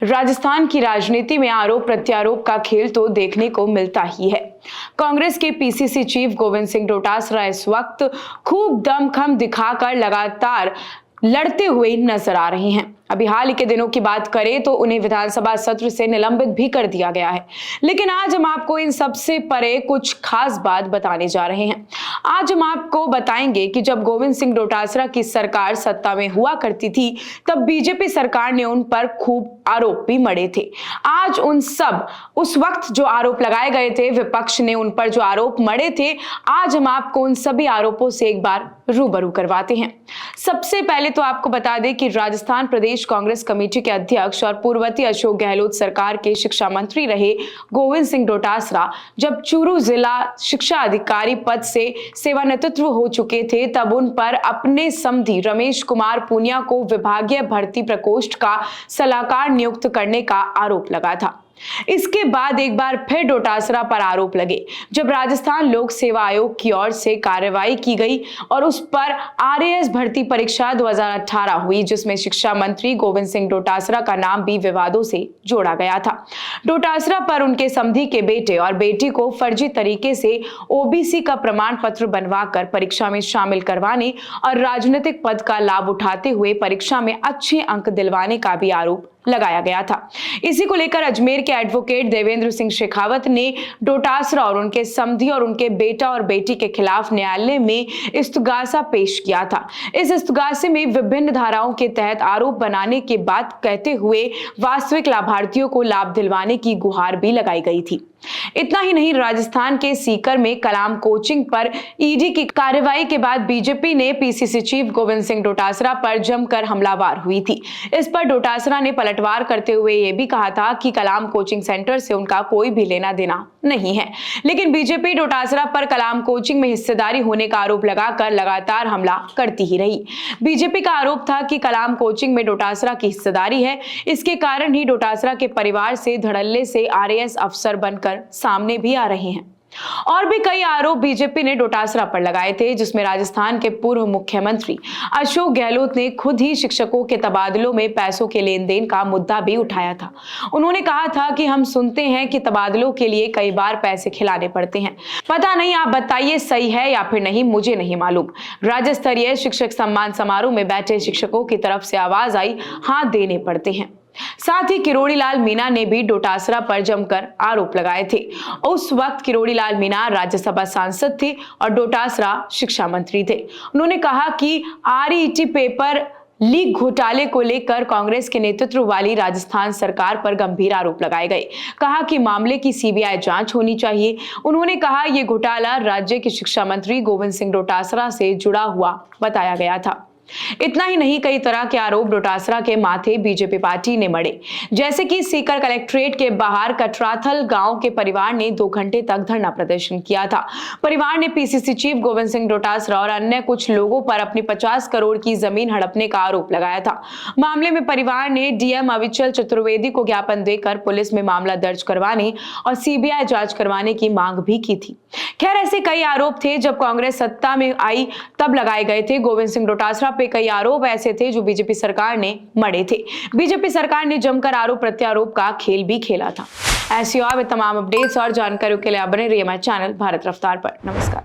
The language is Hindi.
राजस्थान की राजनीति में आरोप प्रत्यारोप का खेल तो देखने को मिलता ही है। कांग्रेस के पीसीसी चीफ गोविंद सिंह डोटासरा इस वक्त खूब दमखम दिखाकर लगातार लड़ते हुए नजर आ रहे हैं। अभी हाल ही के दिनों की बात करें तो उन्हें विधानसभा सत्र से निलंबित भी कर दिया गया है। लेकिन आज हम आपको इन सबसे परे कुछ खास बात बताने जा रहे हैं। आज हम आपको बताएंगे कि जब गोविंद सिंह डोटासरा की सरकार सत्ता में हुआ करती थी, तब बीजेपी सरकार ने उन पर खूब आरोप भी मढ़े थे। आज उस वक्त जो आरोप लगाए गए थे, विपक्ष ने उन पर जो आरोप मढ़े थे, आज हम आपको उन सभी आरोपों से एक बार रूबरू करवाते हैं। सबसे पहले तो आपको बता दें कि राजस्थान प्रदेश कांग्रेस कमेटी के अध्यक्ष और पूर्ववर्ती अशोक गहलोत सरकार के शिक्षा मंत्री रहे गोविंद सिंह डोटासरा जब चूरू जिला शिक्षा अधिकारी पद से सेवानिवृत्त हो चुके थे, तब उन पर अपने समधी रमेश कुमार पूनिया को विभागीय भर्ती प्रकोष्ठ का सलाहकार नियुक्त करने का आरोप लगा था। इसके बाद एक बार फिर डोटासरा पर आरोप लगे जब राजस्थान लोक सेवा आयोग की ओर से कार्रवाई की गई और उस पर आरएएस भर्ती परीक्षा 2018 हुई, जिसमें शिक्षा मंत्री गोविंद सिंह डोटासरा का नाम भी विवादों से जोड़ा गया था। डोटासरा पर उनके समधी के बेटे और बेटी को फर्जी तरीके से ओबीसी का प्रमाण पत्र बनवाकर परीक्षा में शामिल करवाने और राजनीतिक पद का लाभ उठाते हुए परीक्षा में अच्छे अंक दिलवाने का भी आरोप लगाया गया था। इसी को लेकर अजमेर के एडवोकेट देवेंद्र सिंह शेखावत ने डोटासरा और उनके समधी और उनके बेटा और बेटी के खिलाफ न्यायालय में इस्तगासा पेश किया था। इस इस्तगासे में विभिन्न धाराओं के तहत आरोप बनाने की बात कहते हुए वास्तविक लाभार्थियों को लाभ दिलवाने की गुहार भी लगाई गई थी। इतना ही नहीं, राजस्थान के सीकर में कलाम कोचिंग पर ईडी की कार्रवाई के बाद बीजेपी ने पीसीसी चीफ गोविंद सिंह डोटासरा पर जमकर हमलावर हुई थी। इस पर डोटासरा ने पलटवार करते हुए यह भी कहा था कि कलाम कोचिंग सेंटर से उनका कोई भी लेना देना नहीं है। लेकिन बीजेपी डोटासरा पर कलाम कोचिंग में हिस्सेदारी होने का आरोप लगाकर लगातार हमला करती ही रही। बीजेपी का आरोप था कि कलाम कोचिंग में डोटासरा की हिस्सेदारी है, इसके कारण ही डोटासरा के परिवार से धड़ल्ले से आरएएस अफसर बनकर सामने भी आ रहे हैं। और भी कई आरोप बीजेपी ने डोटासरा पर लगाए थे, जिसमें राजस्थान के पूर्व मुख्यमंत्री अशोक गहलोत ने खुद ही शिक्षकों के तबादलों में पैसों के लेन देन का मुद्दा भी उठाया था। उन्होंने कहा था कि हम सुनते हैं कि तबादलों के लिए कई बार पैसे खिलाने पड़ते हैं, पता नहीं, आप बताइए सही है या फिर नहीं, मुझे नहीं मालूम। राज्य स्तरीय शिक्षक सम्मान समारोह में बैठे शिक्षकों की तरफ से आवाज आई, हाथ देने पड़ते हैं। साथ ही किरोड़ी लाल मीणा ने भी डोटासरा पर जमकर आरोप लगाए थे। उस वक्त किरोड़ी लाल मीणा राज्यसभा सांसद थे और डोटासरा शिक्षा मंत्री थे। उन्होंने कहा कि आरईटी पेपर लीक घोटाले को लेकर कांग्रेस के नेतृत्व वाली राजस्थान सरकार पर गंभीर आरोप लगाए गए। कहा कि मामले की सीबीआई जांच होनी चाहिए। उन्होंने कहा यह घोटाला राज्य के शिक्षा मंत्री गोविंद सिंह डोटासरा से जुड़ा हुआ बताया गया था। इतना ही नहीं, कई तरह के आरोप डोटासरा के माथे बीजेपी पार्टी ने मढ़े, जैसे कि सीकर कलेक्ट्रेट के बाहर कटराथल गांव के परिवार ने 2 घंटे तक धरना प्रदर्शन किया था। परिवार ने पीसीसी चीफ गोविंद सिंह डोटासरा और अन्य कुछ लोगों पर अपनी 50 करोड़ की जमीन हड़पने का आरोप लगाया था। मामले में परिवार ने डीएम अविचल चतुर्वेदी को ज्ञापन देकर पुलिस में मामला दर्ज करवाने और सीबीआई जांच करवाने की मांग भी की थी। खैर, ऐसे कई आरोप थे जब कांग्रेस सत्ता में आई तब लगाए गए थे। गोविंद सिंह डोटासरा पे कई आरोप ऐसे थे जो बीजेपी सरकार ने मढ़े थे। बीजेपी सरकार ने जमकर आरोप प्रत्यारोप का खेल भी खेला था। ऐसी और भी तमाम अपडेट्स और जानकारियों के लिए आप बने रहिए हमारे चैनल भारत रफ्तार पर। नमस्कार।